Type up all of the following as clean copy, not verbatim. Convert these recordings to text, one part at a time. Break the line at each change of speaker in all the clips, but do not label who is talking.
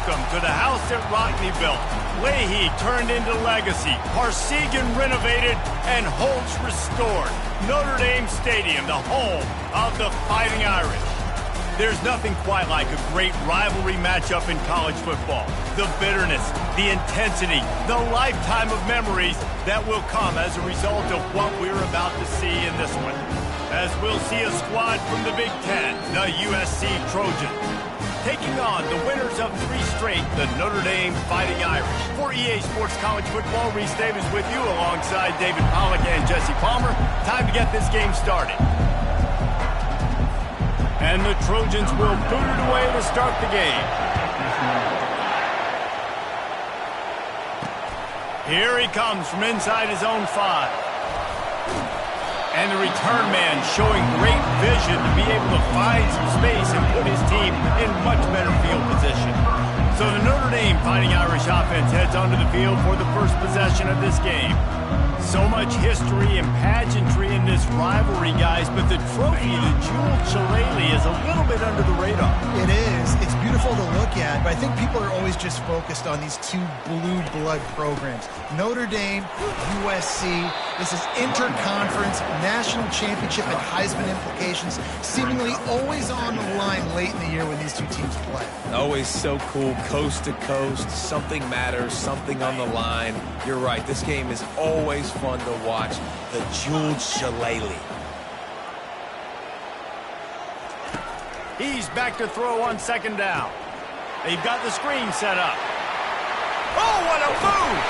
welcome to the house that Rockne built. Leahy turned into legacy, Parsegan renovated, and Holtz restored. Notre Dame Stadium, the home of the Fighting Irish. There's nothing quite like a great rivalry matchup in college football. The bitterness, the intensity, the lifetime of memories that will come as a result of what we're about to see in this one. As we'll see a squad from the Big Ten, the USC Trojans, taking on the winners of 3 straight, the Notre Dame Fighting Irish. For EA Sports College Football, Reese Davis with you alongside David Pollack and Jesse Palmer. Time to get this game started. And the Trojans will boot it away to start the game. Here he comes from inside his own 5. And the return man showing great vision to be able to find some space and put his team in much better field position. So the Notre Dame Fighting Irish offense heads onto the field for the first possession of this game. So much history and pageantry in this rivalry, guys, but the trophy, the Jules Shillelagh, is a little bit under the radar.
It is. It's beautiful to look at, but I think people are always just focused on these 2 blue blood programs. Notre Dame, USC. This is interconference, national championship, and Heisman implications seemingly always on the line late in the year when these 2 teams play.
Always so cool, coast to coast. Something matters, something on the line. You're right. This game is always fun to watch. The Jules Shillelagh.
He's back to throw on 2nd down. They've got the screen set up. Oh, what a move!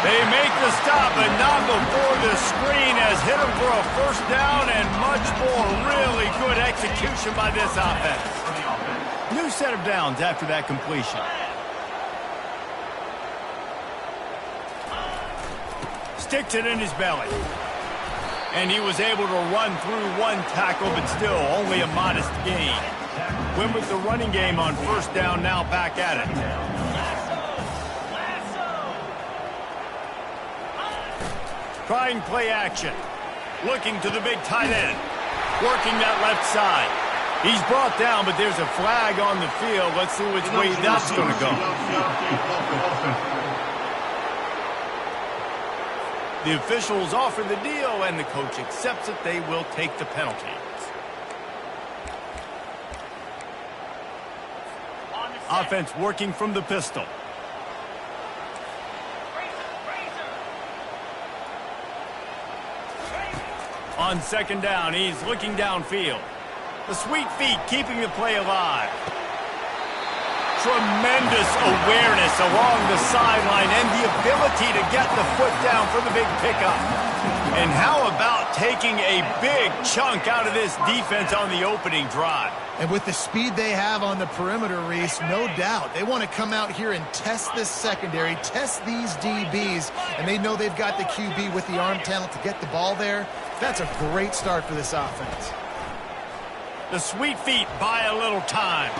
They make the stop, but not before the screen has hit him for a 1st down and much more. Really good execution by this offense. New set of downs after that completion. Sticks it in his belly. And he was able to run through 1 tackle, but still only a modest gain. Went with the running game on 1st down, now back at it. Trying play action. Looking to the big tight end. Working that left side. He's brought down, but there's a flag on the field. Let's see which way that's going to go. The officials offer the deal, and the coach accepts it. They will take the penalty. Offense working from the pistol. On 2nd down, he's looking downfield. The sweet feet keeping the play alive. Tremendous awareness along the sideline and the ability to get the foot down for the big pickup. And how about taking a big chunk out of this defense on the opening drive?
And with the speed they have on the perimeter, Reese, no doubt, they want to come out here and test this secondary, test these DBs, and they know they've got the QB with the arm talent to get the ball there. That's a great start for this offense.
The sweet feet buy a little time.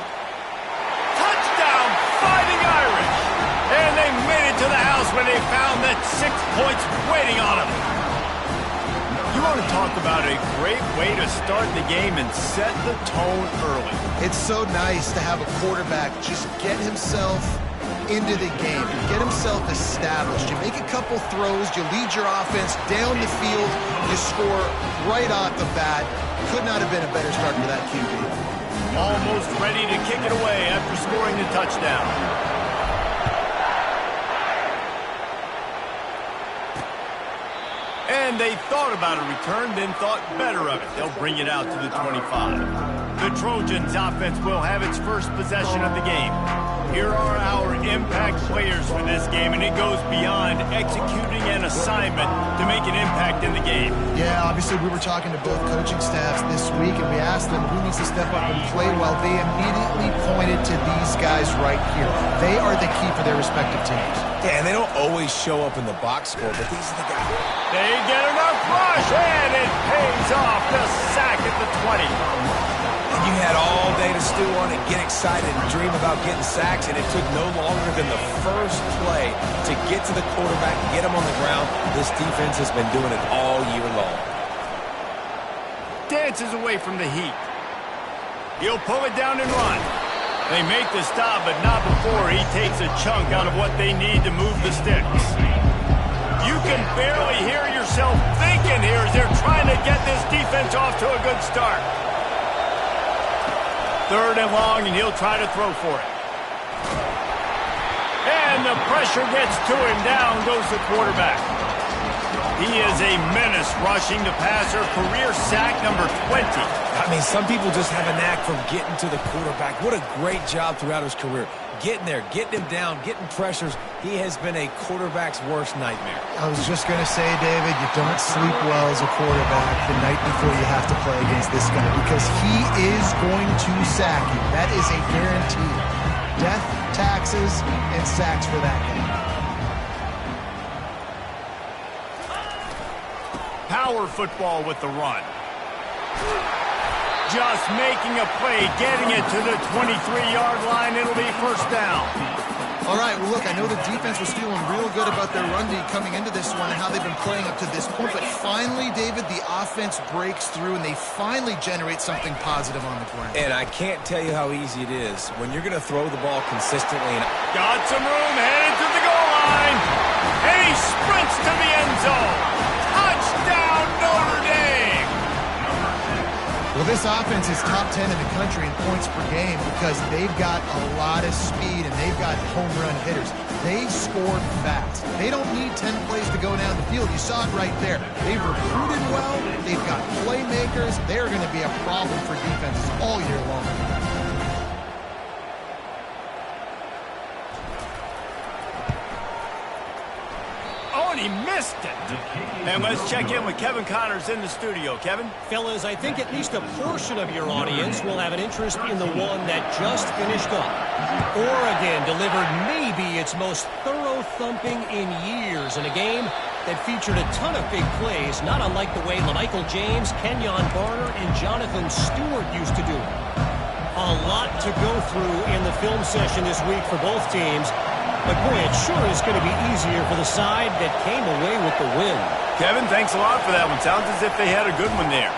Touchdown, Fighting Irish! And they made it to the house when they found that 6 points waiting on them. You want to talk about a great way to start the game and set the tone early.
It's so nice to have a quarterback just get himself into the game, get himself established. You make a couple throws, you lead your offense down the field, you score right off the bat. Could not have been a better start for that QB.
Almost ready to kick it away after scoring the touchdown. And they thought about a return, then thought better of it. They'll bring it out to the 25. The Trojans offense will have its first possession of the game. Here are our impact players for this game, and it goes beyond executing an assignment to make an impact in the game.
Yeah, obviously we were talking to both coaching staffs this week, and we asked them who needs to step up and play well. They immediately pointed to these guys right here. They are the key for their respective teams.
Yeah, and they don't always show up in the box score, but these are the guys.
They get enough rush, and it pays off. The sack at the 20.
And you had all day to stew on and get excited and dream about getting sacks, and it took no longer than the first play to get to the quarterback, get him on the ground. This defense has been doing it all year long.
Dances away from the heat. He'll pull it down and run. They make the stop, but not before he takes a chunk out of what they need to move the sticks. You can barely hear yourself thinking here as they're trying to get this defense off to a good start. 3rd and long, and he'll try to throw for it. And the pressure gets to him. Down goes the quarterback. He is a menace rushing the passer. Career sack number 20.
I mean, some people just have a knack for getting to the quarterback. What a great job throughout his career. Getting there, getting him down, getting pressures. He has been a quarterback's worst nightmare.
I was just going to say, David, you don't sleep well as a quarterback the night before you have to play against this guy because he is going to sack you. That is a guarantee. Death, taxes, and sacks for that guy.
Power football with the run. Just making a play, getting it to the 23-yard line. It'll be 1st down.
All right, well, look, I know the defense was feeling real good about their run D coming into this one and how they've been playing up to this point, but finally, David, the offense breaks through and they finally generate something positive on the ground.
And I can't tell you how easy it is when you're going to throw the ball consistently.
Got some room, headed to the goal line, and he sprints to the end zone. Touchdown, Notre Dame!
Well, this offense is top 10 in the country in points per game because they've got a lot of speed and they've got home run hitters. They scored fast. They don't need 10 plays to go down the field. You saw it right there. They've recruited well. They've got playmakers. They're going to be a problem for defenses all year long.
He missed it. And let's check in with Kevin Connors in the studio. Kevin?
Fellas, I think at least a portion of your audience will have an interest in the one that just finished up. Oregon delivered maybe its most thorough thumping in years in a game that featured a ton of big plays, not unlike the way LaMichael James, Kenyon Barner, and Jonathan Stewart used to do it. A lot to go through in the film session this week for both teams. But, boy, it sure is going to be easier for the side that came away with the win.
Kevin, thanks a lot for that one. Sounds as if they had a good one there.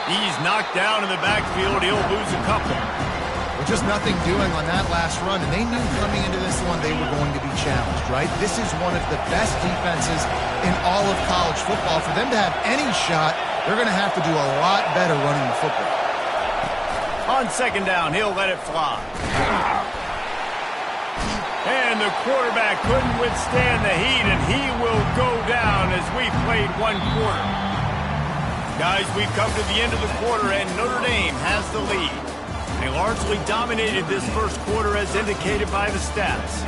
He's knocked down in the backfield. He'll lose a couple.
Well, just nothing doing on that last run, and they knew coming into this one they were going to be challenged, right? This is one of the best defenses in all of college football. For them to have any shot, they're going to have to do a lot better running the football.
On 2nd down, he'll let it fly. And the quarterback couldn't withstand the heat, and he will go down as we played 1 quarter. Guys, we've come to the end of the quarter, and Notre Dame has the lead. They largely dominated this 1st quarter as indicated by the stats.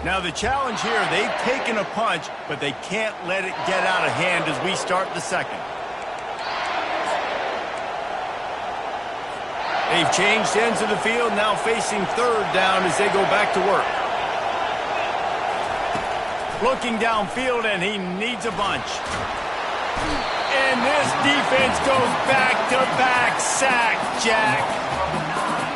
Now the challenge here, they've taken a punch, but they can't let it get out of hand as we start the 2nd. They've changed ends of the field, now facing 3rd down as they go back to work. Looking downfield, and he needs a bunch. And this defense goes back-to-back sack, Jack.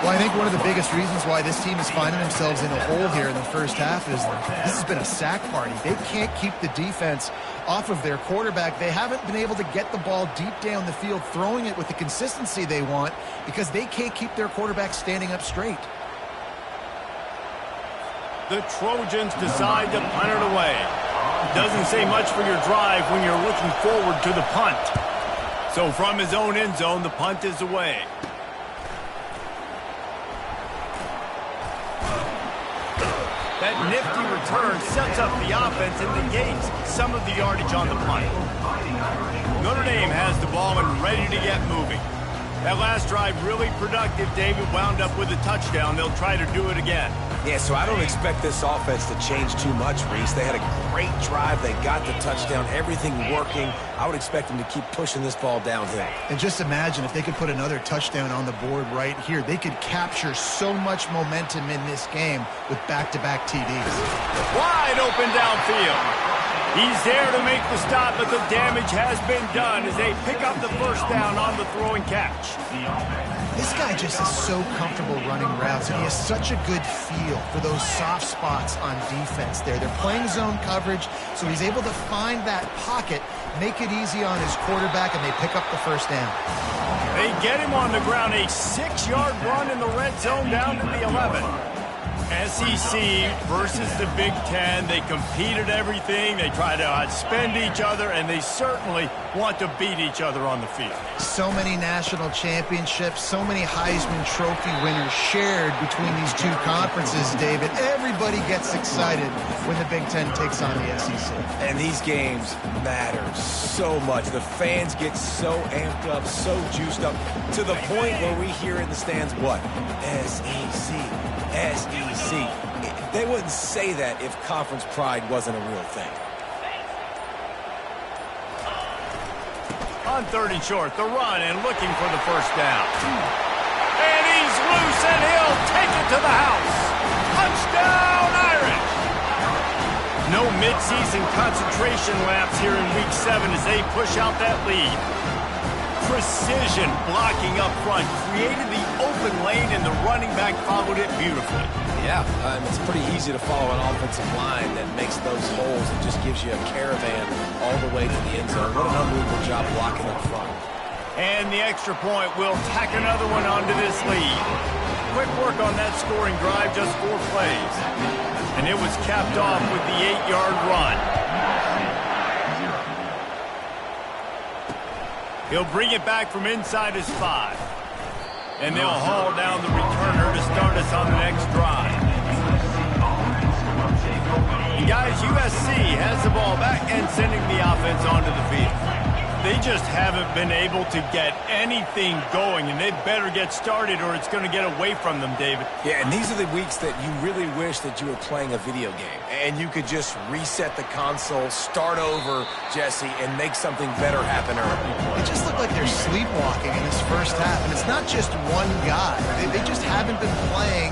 Well, I think one of the biggest reasons why this team is finding themselves in a hole here in the first half is this has been a sack party. They can't keep the defense off of their quarterback. They haven't been able to get the ball deep down the field, throwing it with the consistency they want because they can't keep their quarterback standing up straight.
The Trojans decide to punt it away. Doesn't say much for your drive when you're looking forward to the punt. So from his own end zone, the punt is away. That nifty return sets up the offense and negates some of the yardage on the punt. Notre Dame has the ball and ready to get moving. That last drive really productive. David wound up with a touchdown. They'll try to do it again.
Yeah, so I don't expect this offense to change too much, Reese. They had a great drive. They got the touchdown, everything working. I would expect them to keep pushing this ball downhill.
And just imagine if they could put another touchdown on the board right here. They could capture so much momentum in this game with back-to-back TDs.
Wide open downfield. He's there to make the stop, but the damage has been done as they pick up the first down on the throw and catch.
This guy just is so comfortable running routes, and he has such a good feel for those soft spots on defense there. They're playing zone coverage, so he's able to find that pocket, make it easy on his quarterback, and they pick up the first down.
They get him on the ground, a 6-yard run in the red zone down to the 11. SEC versus the Big Ten. They compete at everything. They try to outspend each other, and they certainly want to beat each other on the field.
So many national championships, so many Heisman Trophy winners shared between these two conferences, David. Everybody gets excited when the Big Ten takes on the SEC.
And these games matter so much. The fans get so amped up, so juiced up, to the point where we hear in the stands, what? SEC. SEC. They wouldn't say that if conference pride wasn't a real thing.
On 3rd and short, the run and looking for the first down. And he's loose and he'll take it to the house. Touchdown, Irish! No midseason concentration laps here in Week 7 as they push out that lead. Precision blocking up front created the open lane, and the running back followed it beautifully.
Yeah, it's pretty easy to follow an offensive line that makes those holes and just gives you a caravan all the way to the end zone. What an unbelievable job blocking up front.
And the extra point will tack another one onto this lead. Quick work on that scoring drive, just 4 plays. And it was capped off with the 8-yard run. He'll bring it back from inside his 5. And they'll haul down the returner to start us on the next drive. And guys, USC has the ball back and sending the offense onto the field. They just haven't been able to get anything going, and they better get started or it's going to get away from them, David.
Yeah, and these are the weeks that you really wish that you were playing a video game and you could just reset the console, start over, Jesse, and make something better happen early.
It just looked like they're sleepwalking in this first half, and it's not just one guy. They just haven't been playing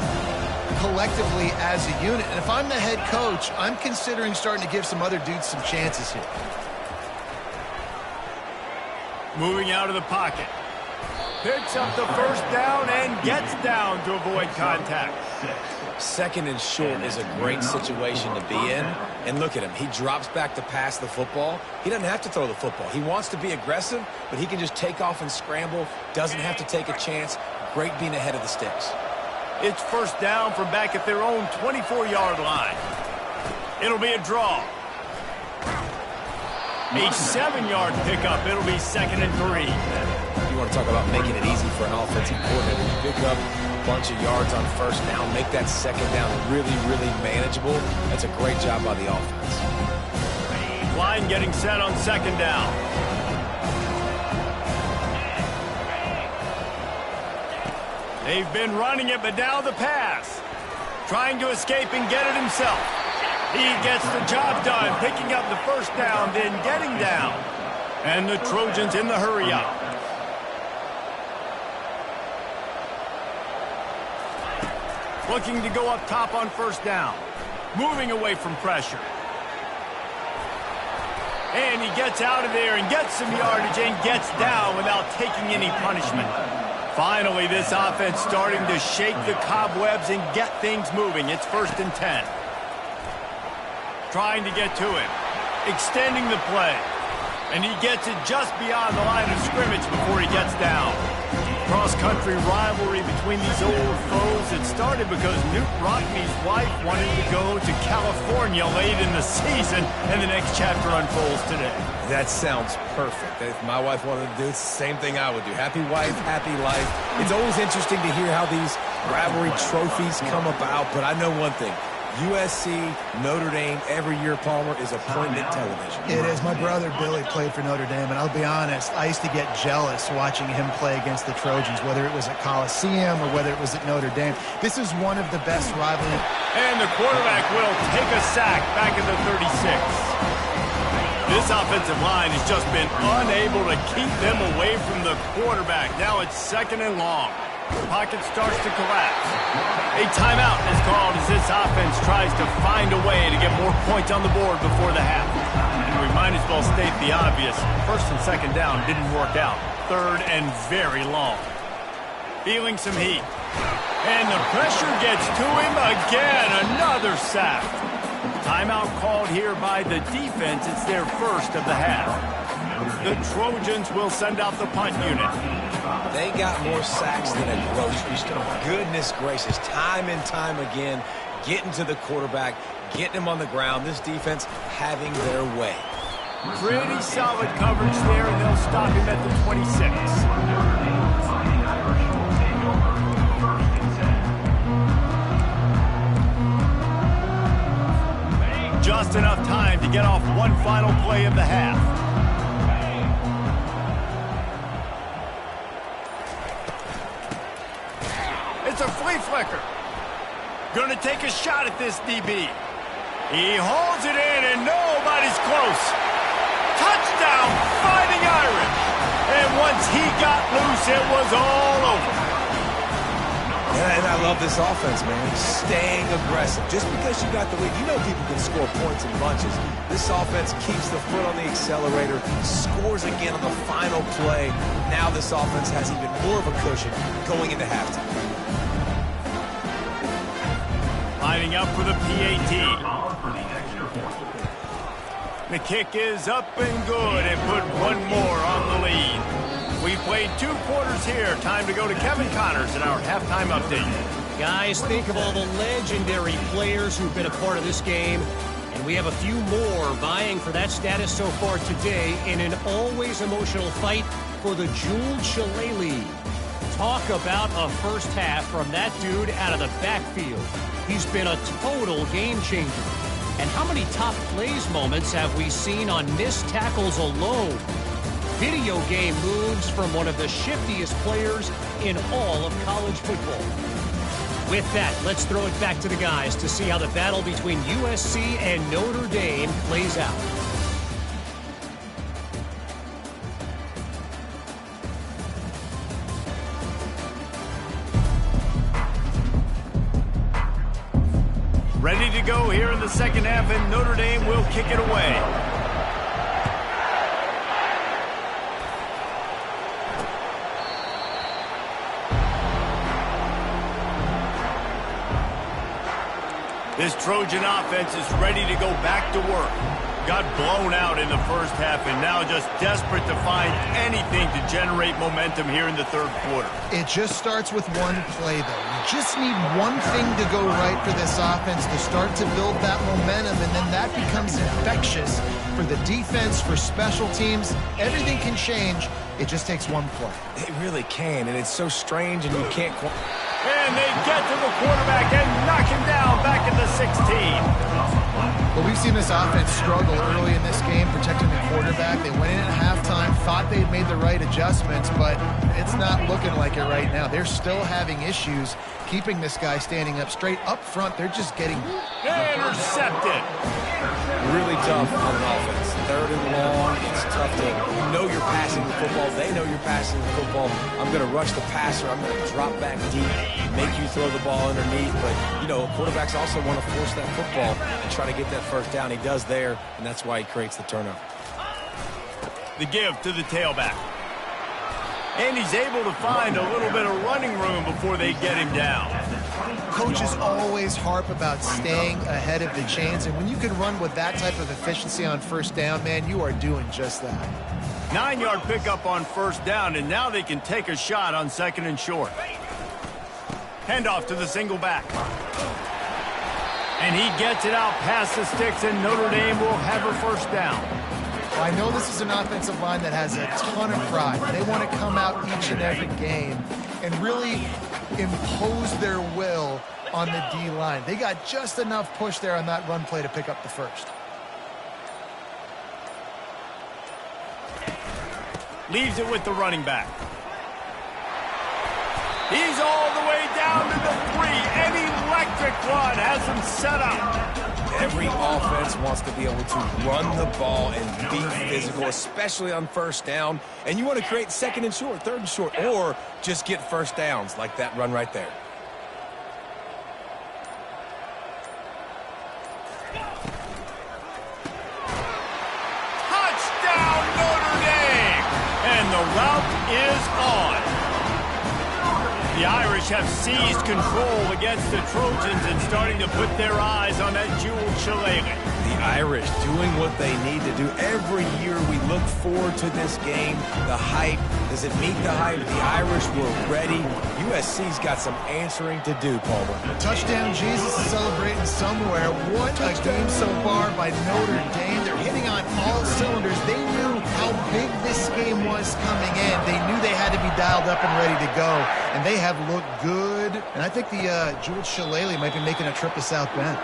collectively as a unit. And if I'm the head coach, I'm considering starting to give some other dudes some chances here.
Moving out of the pocket. Picks up the first down and gets down to avoid contact.
2nd and short is a great situation to be in. And look at him. He drops back to pass the football. He doesn't have to throw the football. He wants to be aggressive, but he can just take off and scramble. Doesn't have to take a chance. Great being ahead of the sticks.
It's first down from back at their own 24-yard line. It'll be a draw. A 7-yard pickup. It'll be 2nd and 3.
You want to talk about making it easy for an offensive coordinator. You pick up a bunch of yards on first down, make that 2nd down really, really manageable. That's a great job by the offense.
Line getting set on 2nd down. They've been running it, but now the pass. Trying to escape and get it himself. He gets the job done, picking up the first down, then getting down. And the Trojans in the hurry up. Looking to go up top on first down. Moving away from pressure. And he gets out of there and gets some yardage and gets down without taking any punishment. Finally, this offense starting to shake the cobwebs and get things moving. It's 1st and 10. Trying to get to him, extending the play, and he gets it just beyond the line of scrimmage before he gets down. Cross-country rivalry between these old foes. It started because Newt Rockne's wife wanted to go to California late in the season, and the next chapter unfolds today.
That sounds perfect. If my wife wanted to do it, it's the same thing I would do. Happy wife, happy life. It's always interesting to hear how these rivalry trophies come about, but I know one thing. USC, Notre Dame, every year, Palmer, is appointment television.
It is. My brother Billy played for Notre Dame, and I'll be honest, I used to get jealous watching him play against the Trojans, whether it was at Coliseum or whether it was at Notre Dame. This is one of the best rivalries.
And the quarterback will take a sack back at the 36. This offensive line has just been unable to keep them away from the quarterback. Now it's 2nd and long. The pocket starts to collapse. A timeout is called as this offense tries to find a way to get more points on the board before the half. And we might as well state the obvious. First and second down didn't work out. Third and very long. Feeling some heat. And the pressure gets to him again. Another sack. Timeout called here by the defense. It's their first of the half. The Trojans will send out the punt unit.
They got more sacks than a grocery store. Goodness gracious. Time and time again, getting to the quarterback, getting him on the ground. This defense having their way.
Pretty solid coverage there, and they'll stop him at the 26. Just enough time to get off one final play of the half. It's a flea flicker. Gonna take a shot at this DB. He holds it in and nobody's close. Touchdown, Fighting Irish. And once he got loose, it was all over.
And I love this offense, man. Staying aggressive. Just because you got the lead, you know people can score points in bunches. This offense keeps the foot on the accelerator, scores again on the final play. Now this offense has even more of a cushion going into halftime.
Lining up for the PAT. The kick is up and good and put one more on the lead. We played 2 quarters here. Time to go to Kevin Connors in our halftime update.
Guys, think of all the legendary players who've been a part of this game. And we have a few more vying for that status so far today in an always emotional fight for the Jules Shillelagh. Talk about a first half from that dude out of the backfield. He's been a total game changer. And how many top plays moments have we seen on missed tackles alone? Video game moves from one of the shiftiest players in all of college football. With that, let's throw it back to the guys to see how the battle between USC and Notre Dame plays out.
Ready to go here in the second half, and Notre Dame will kick it away. This Trojan offense is ready to go back to work. Got blown out in the first half and now just desperate to find anything to generate momentum here in the third quarter.
It just starts with one play, though. You just need one thing to go right for this offense to start to build that momentum, and then that becomes infectious for the defense, for special teams. Everything can change. It just takes one play.
It really can, and it's so strange, and you can't...
And they get to the quarterback and knock him down back at the 16.
Well, we've seen this offense struggle early in this game protecting the quarterback. They went in at halftime, thought they'd made the right adjustments, but it's not looking like it right now. They're still having issues keeping this guy standing up straight. Up front, they're just getting...
Intercepted.
Really tough on an offense. Third and long, it's tough to know you're passing the football. They know you're passing the football. I'm going to rush the passer. I'm going to drop back deep, make you throw the ball underneath. But, you know, quarterbacks also want to force that football and try to get that first down. He does there, and that's why he creates the turnover.
The give to the tailback. And he's able to find a little bit of running room before they get him down.
Coaches always harp about staying ahead of the chains, and when you can run with that type of efficiency on first down, man, you are doing just that.
9-yard pickup on first down, and now they can take a shot on second and short. Handoff to the single back. And he gets it out past the sticks, and Notre Dame will have a first down.
Well, I know this is an offensive line that has a ton of pride. They want to come out each and every game and really impose their will on the D-line. They got just enough push there on that run play to pick up the first.
Leaves it with the running back. He's all the way down to the 3. An electric run has him set up.
Every offense wants to be able to run the ball and be physical, especially on first down. And you want to create second and short, third and short, or just get first downs like that run right there.
Touchdown, Notre Dame! And the route is on. The Irish have seized control against the Trojans and starting to put their eyes on that Jewel Shillelagh.
The Irish doing what they need to do. Every year we look forward to this game. The hype, does it meet the hype? The Irish were ready. USC's got some answering to do, Palmer.
Touchdown Jesus is celebrating somewhere. What a game so far by Notre Dame. They're hitting on all cylinders. They knew how big this game was coming in. They knew they had to be dialed up and ready to go. And they have looked good. And I think the Jewel Shillelagh might be making a trip to South Bend.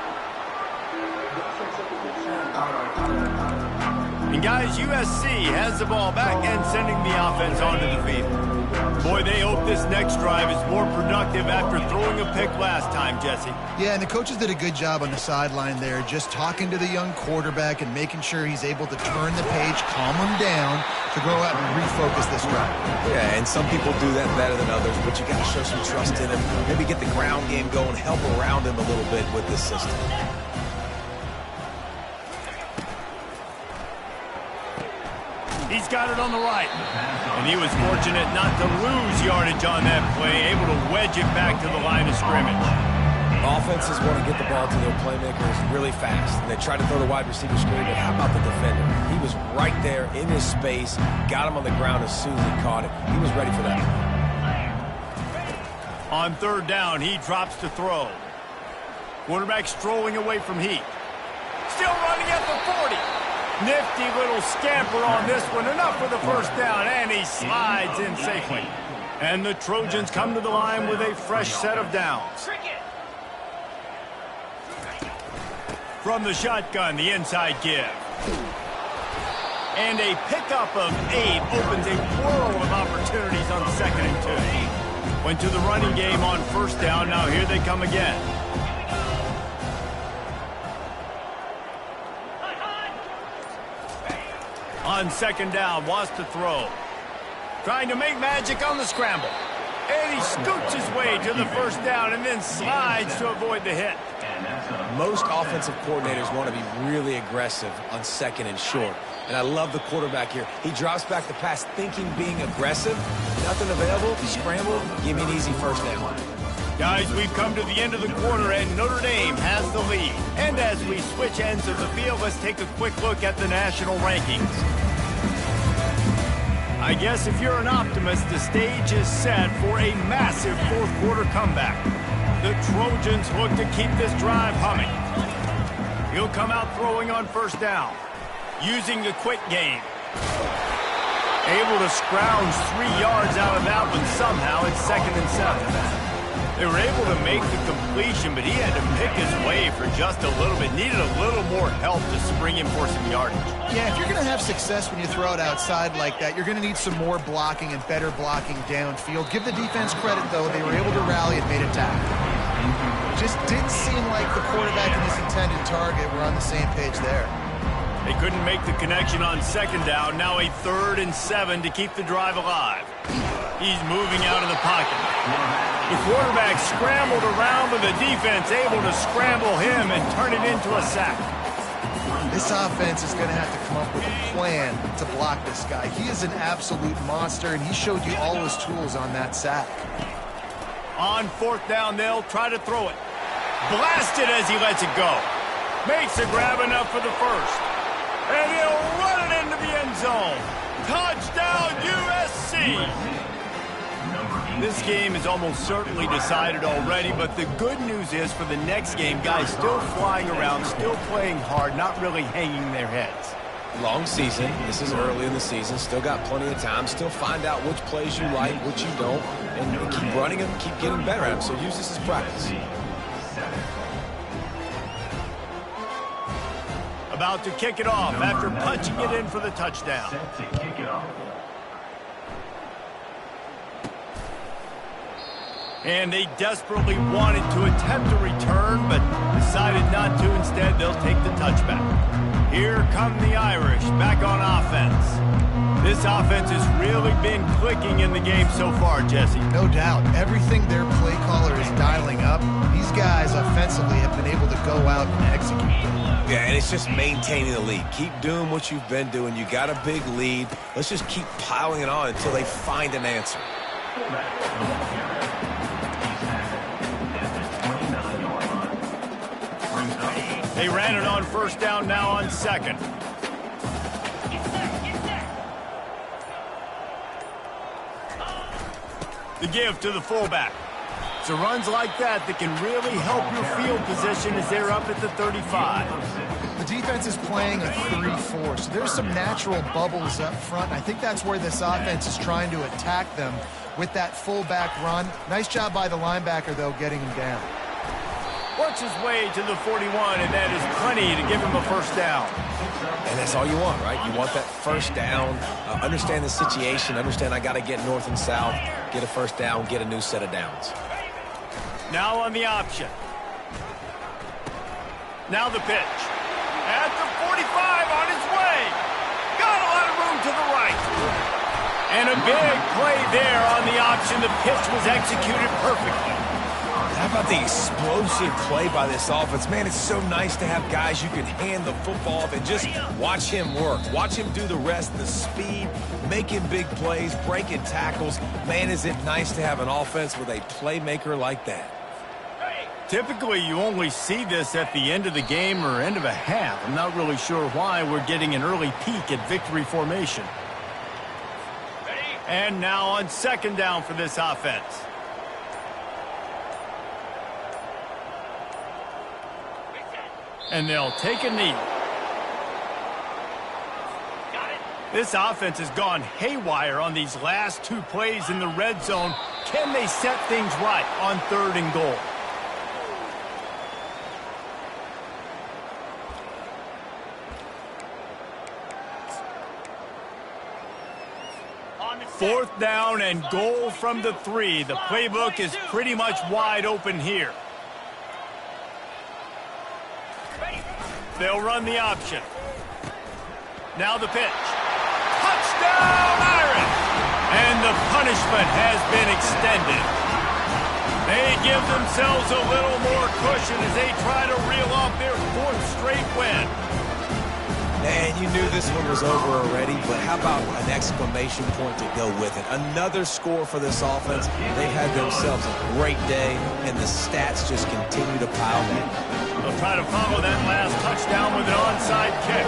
And guys, USC has the ball back and sending the offense onto the field. Boy, they hope this next drive is more productive after throwing a pick last time, Jesse.
Yeah, and the coaches did a good job on the sideline there, just talking to the young quarterback and making sure he's able to turn the page, calm him down to go out and refocus this drive.
Yeah, and some people do that better than others, but you got to show some trust in him. Maybe get the ground game going, help around him a little bit with this system.
He's got it on the right. And he was fortunate not to lose yardage on that play, able to wedge it back to the line of scrimmage.
Offenses want to get the ball to their playmakers really fast. And they try to throw the wide receiver screen, but how about the defender? He was right there in his space, got him on the ground as soon as he caught it. He was ready for that.
On third down, he drops to throw. Quarterback strolling away from Heath. Still running at the 40. Nifty little scamper on this one. Enough for the first down, and he slides in safely. And the Trojans come to the line with a fresh set of downs. From the shotgun, the inside give. And a pickup of 8 opens a world of opportunities on 2nd and 2. Went to the running game on first down. Now here they come again. On 2nd down, wants to throw. Trying to make magic on the scramble. And he scoots his way to the first down and then slides to avoid the hit.
Most offensive coordinators want to be really aggressive on 2nd and short. And I love the quarterback here. He drops back the pass thinking being aggressive. Nothing available, scramble, give me an easy first down.
Guys, we've come to the end of the quarter, and Notre Dame has the lead. And as we switch ends of the field, let's take a quick look at the national rankings. I guess if you're an optimist, the stage is set for a massive fourth-quarter comeback. The Trojans look to keep this drive humming. He'll come out throwing on first down, using the quick game. Able to scrounge 3 yards out of that one somehow. It's 2nd and 7. They were able to make the completion, but he had to pick his way for just a little bit. Needed a little more help to spring him for some yardage.
Yeah, if you're going to have success when you throw it outside like that, you're going to need some more blocking and better blocking downfield. Give the defense credit, though. They were able to rally and made a tackle. It just didn't seem like the quarterback and his intended target were on the same page there.
They couldn't make the connection on 2nd down. Now a 3rd and 7 to keep the drive alive. He's moving out of the pocket. The quarterback scrambled around, but the defense able to scramble him and turn it into a sack.
This offense is going to have to come up with a plan to block this guy. He is an absolute monster, and he showed you all his tools on that sack.
On 4th down, they'll try to throw it. Blasted as he lets it go. Makes a grab enough for the first. And he'll run it into the end zone. Touchdown, USC! This game is almost certainly decided already, but the good news is for the next game, guys still flying around, still playing hard, not really hanging their heads.
Long season. This is early in the season. Still got plenty of time. Still find out which plays you like, which you don't, and keep running them, keep getting better at them. So use this as practice.
About to kick it off after punching it in for the touchdown. And they desperately wanted to attempt a return, but the decided not to. Instead, they'll take the touchback. Here come the Irish back on offense. This offense has really been clicking in the game so far, Jesse.
No doubt. Everything their play caller is dialing up, these guys offensively have been able to go out and execute.
Yeah, and it's just maintaining the lead. Keep doing what you've been doing. You got a big lead. Let's just keep piling it on until they find an answer.
They ran it on first down, now on second. The give to the fullback. So runs like that can really help your field position as they're up at the 35.
The defense is playing a 3-4, so there's some natural bubbles up front. And I think that's where this offense is trying to attack them with that fullback run. Nice job by the linebacker, though, getting him down.
Works his way to the 41, and that is plenty to give him a first down.
And that's all you want, right? You want that first down. Understand the situation. Understand I got to get north and south, get a first down, get a new set of downs.
Now on the option. Now the pitch. At the 45 on his way. Got a lot of room to the right. And a big play there on the option. The pitch was executed perfectly.
How about the explosive play by this offense? Man, it's so nice to have guys you can hand the football off and just watch him work. Watch him do the rest, the speed, making big plays, breaking tackles. Man, is it nice to have an offense with a playmaker like that.
Typically, you only see this at the end of the game or end of a half. I'm not really sure why we're getting an early peek at victory formation. And now on second down for this offense. And they'll take a knee. This offense has gone haywire on these last two plays in the red zone. Can they set things right on 3rd and goal? Fourth down and goal from the 3. The playbook is pretty much wide open here. They'll run the option. Now the pitch. Touchdown, Irish! And the punishment has been extended. They give themselves a little more cushion as they try to reel off their 4th straight win.
Man, you knew this one was over already, but how about an exclamation point to go with it? Another score for this offense. They've had themselves a great day, and the stats just continue to pile in.
They'll try to follow that last touchdown with an onside kick.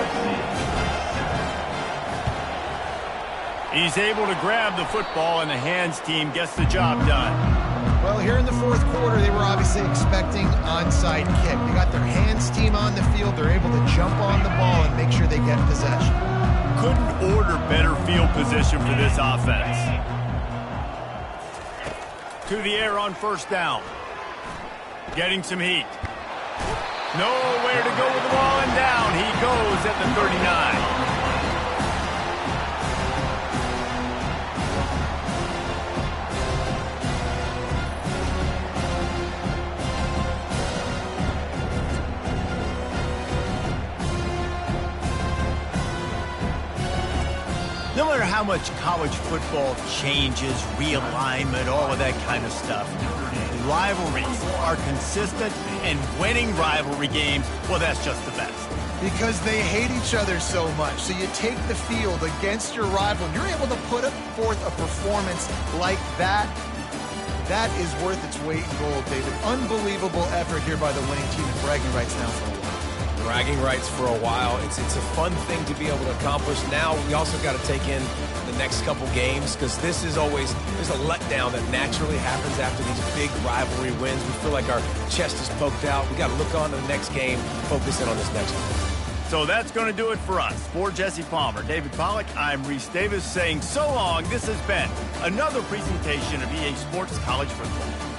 He's able to grab the football, and the hands team gets the job done.
Well, here in the 4th quarter, they were obviously expecting onside kick. They got their hands team on the field. They're able to jump on the ball and make sure they get possession.
Couldn't order better field position for this offense. To the air on first down. Getting some heat. Nowhere to go with the ball, and down he goes at the 39. No matter how much college football changes, realignment, all of that kind of stuff, rivalries are consistent, and winning rivalry games, well, that's just the best.
Because they hate each other so much. So you take the field against your rival, and you're able to put forth a performance like that. That is worth its weight in gold, David. Unbelievable effort here by the winning team, and bragging rights now for a while.
Bragging rights for a while. It's a fun thing to be able to accomplish. Now we also got to take in the next couple games, because this is always, there's a letdown that naturally happens after these big rivalry wins. We feel like our chest is poked out. We got to look on to the next game, focus in on this next one.
So that's going to do it for us. For Jesse Palmer, David Pollack, I'm Reese Davis saying so long. This has been another presentation of EA Sports College Football.